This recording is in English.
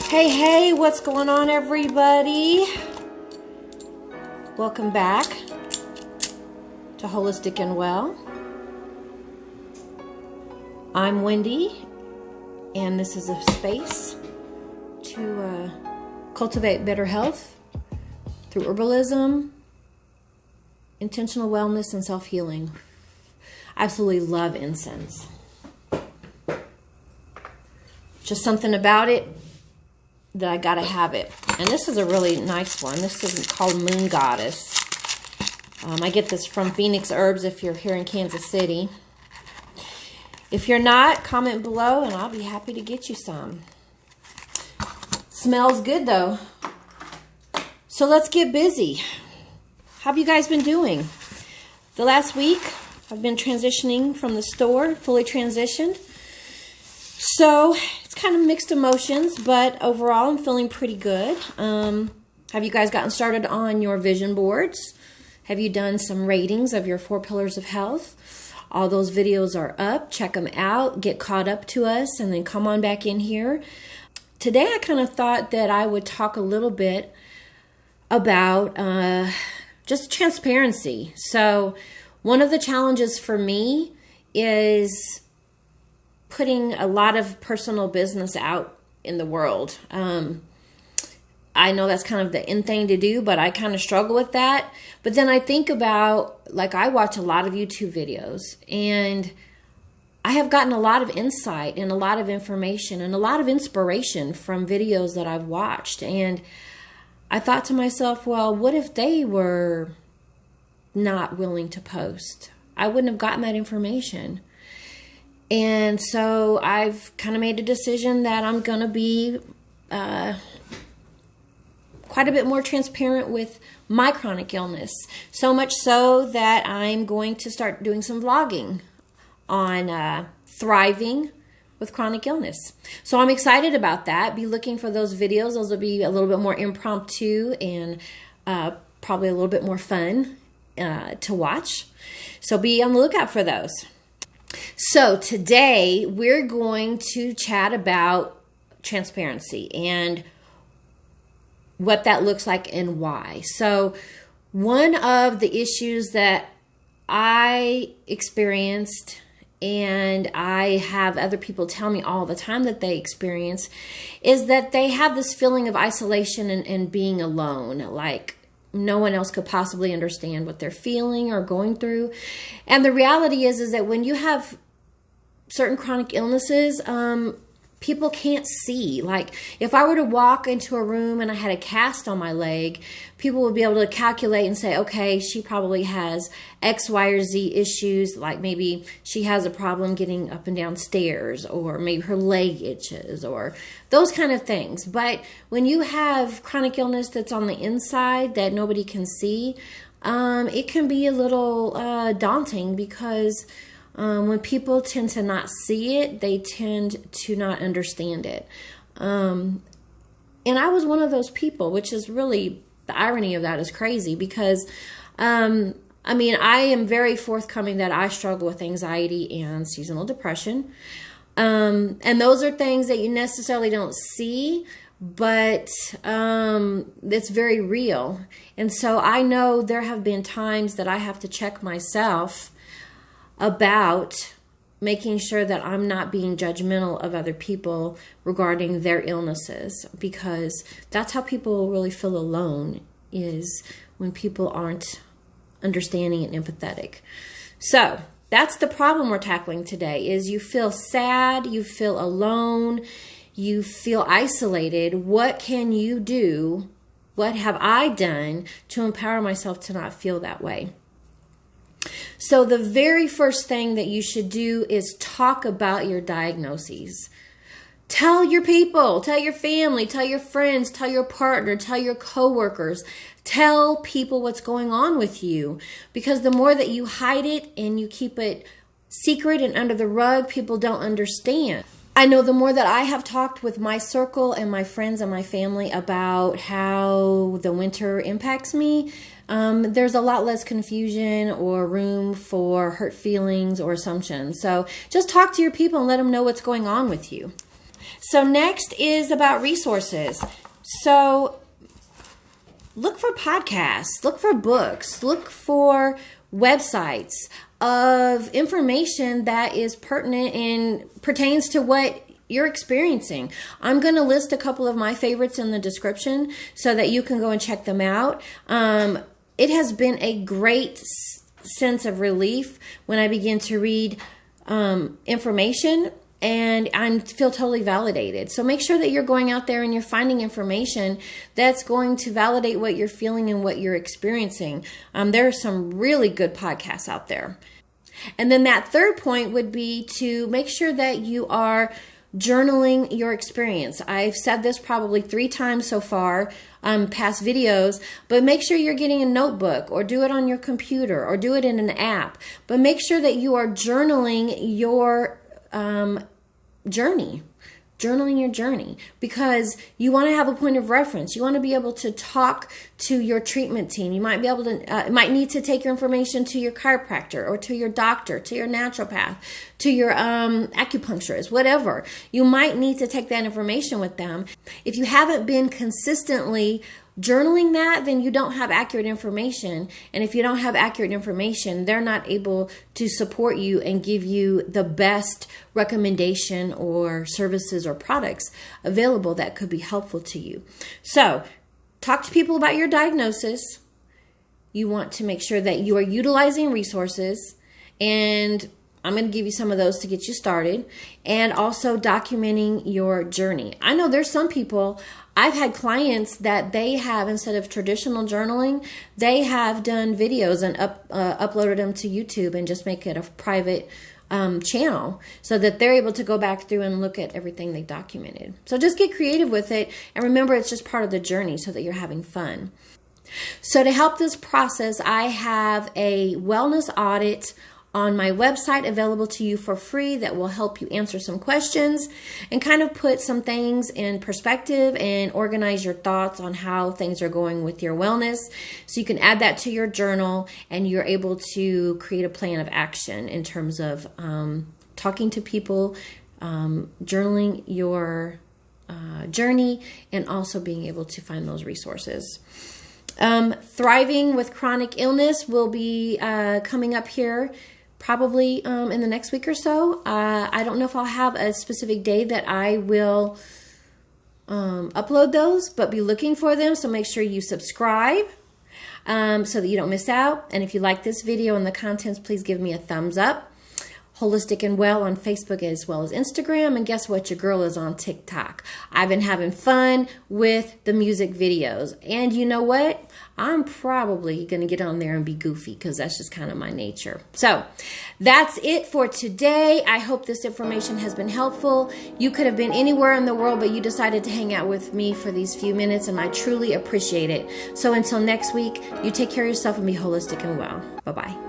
Hey, hey, what's going on, everybody? Welcome back to Holistic and Well. I'm Wendy, and this is a space to cultivate better health through herbalism, intentional wellness, and self-healing. I absolutely love incense. Just something about it that I gotta have it. And this is a really nice one. This is called Moon Goddess. I get this from Phoenix Herbs if you're here in Kansas City. If you're not, comment below and I'll be happy to get you some. Smells good though. So let's get busy. How have you guys been doing? The last week, I've been transitioning from the store, fully transitioned. So it's kind of mixed emotions, but overall I'm feeling pretty good. Have you guys gotten started on your vision boards? Have you done some ratings of your 4 pillars of health? All those videos are up. Check them out. Get caught up to us and then come on back in here. Today I kind of thought that I would talk a little bit about just transparency. So one of the challenges for me is putting a lot of personal business out in the world. I know that's kind of the in thing to do, but I kind of struggle with that. But then I think about, like, I watch a lot of YouTube videos and I have gotten a lot of insight and a lot of information and a lot of inspiration from videos that I've watched. And I thought to myself, well, what if they were not willing to post? I wouldn't have gotten that information. And so I've kind of made a decision that I'm going to be quite a bit more transparent with my chronic illness. So much so that I'm going to start doing some vlogging on thriving with chronic illness. So I'm excited about that. Be looking for those videos. Those will be a little bit more impromptu and probably a little bit more fun to watch. So be on the lookout for those. So today we're going to chat about transparency and what that looks like and why. So one of the issues that I experienced, and I have other people tell me all the time that they experience, is that they have this feeling of isolation and being alone, like no one else could possibly understand what they're feeling or going through. And the reality is that when you have certain chronic illnesses, people can't see. Like if I were to walk into a room and I had a cast on my leg, people would be able to calculate and say, okay, she probably has X, Y, or Z issues. Like maybe she has a problem getting up and down stairs, or maybe her leg itches, or those kind of things. But when you have chronic illness that's on the inside that nobody can see, it can be a little daunting, because when people tend to not see it, they tend to not understand it. And I was one of those people, which is really, the irony of that is crazy, because, I mean, I am very forthcoming that I struggle with anxiety and seasonal depression. And those are things that you necessarily don't see, but it's very real. And so I know there have been times that I have to check myself about making sure that I'm not being judgmental of other people regarding their illnesses, because that's how people really feel alone, is when people aren't understanding and empathetic. So that's the problem we're tackling today, is you feel sad, you feel alone, you feel isolated. What can you do? What have I done to empower myself to not feel that way? So the very first thing that you should do is talk about your diagnoses. Tell your people, tell your family, tell your friends, tell your partner, tell your coworkers. Tell people what's going on with you, because the more that you hide it and you keep it secret and under the rug, people don't understand. I know the more that I have talked with my circle and my friends and my family about how the winter impacts me, there's a lot less confusion or room for hurt feelings or assumptions. So just talk to your people and let them know what's going on with you. So next is about resources. So look for podcasts, look for books, look for websites of information that is pertinent and pertains to what you're experiencing. I'm going to list a couple of my favorites in the description so that you can go and check them out. It has been a great sense of relief when I begin to read information, and I feel totally validated. So make sure that you're going out there and you're finding information that's going to validate what you're feeling and what you're experiencing. There are some really good podcasts out there. And then that third point would be to make sure that you are journaling your experience. I've said this probably 3 times so far, past videos, but make sure you're getting a notebook or do it on your computer or do it in an app. But make sure that you are journaling your journey, because you want to have a point of reference. You want to be able to talk to your treatment team. You might be able to, might need to take your information to your chiropractor or to your doctor, to your naturopath, to your acupuncturist, whatever. You might need to take that information with them. If you haven't been consistently journaling that, then you don't have accurate information. And if you don't have accurate information, they're not able to support you and give you the best recommendation or services or products available that could be helpful to you. So talk to people about your diagnosis. You want to make sure that you are utilizing resources, and I'm going to give you some of those to get you started, and also documenting your journey. I know there's some people, I've had clients that they have, instead of traditional journaling, they have done videos and uploaded them to YouTube and just make it a private channel so that they're able to go back through and look at everything they documented. So just get creative with it, and remember it's just part of the journey so that you're having fun. So to help this process, I have a wellness audit on my website available to you for free that will help you answer some questions and kind of put some things in perspective and organize your thoughts on how things are going with your wellness. So you can add that to your journal, and you're able to create a plan of action in terms of talking to people, journaling your journey, and also being able to find those resources. Thriving with chronic illness will be coming up here probably in the next week or so. I don't know if I'll have a specific day that I will upload those, but be looking for them. So make sure you subscribe so that you don't miss out. And if you like this video and the contents, please give me a thumbs up. Holistic and Well on Facebook as well as Instagram. And guess what? Your girl is on TikTok. I've been having fun with the music videos. And you know what? I'm probably going to get on there and be goofy because that's just kind of my nature. So that's it for today. I hope this information has been helpful. You could have been anywhere in the world, but you decided to hang out with me for these few minutes, and I truly appreciate it. So until next week, you take care of yourself and be holistic and well. Bye-bye.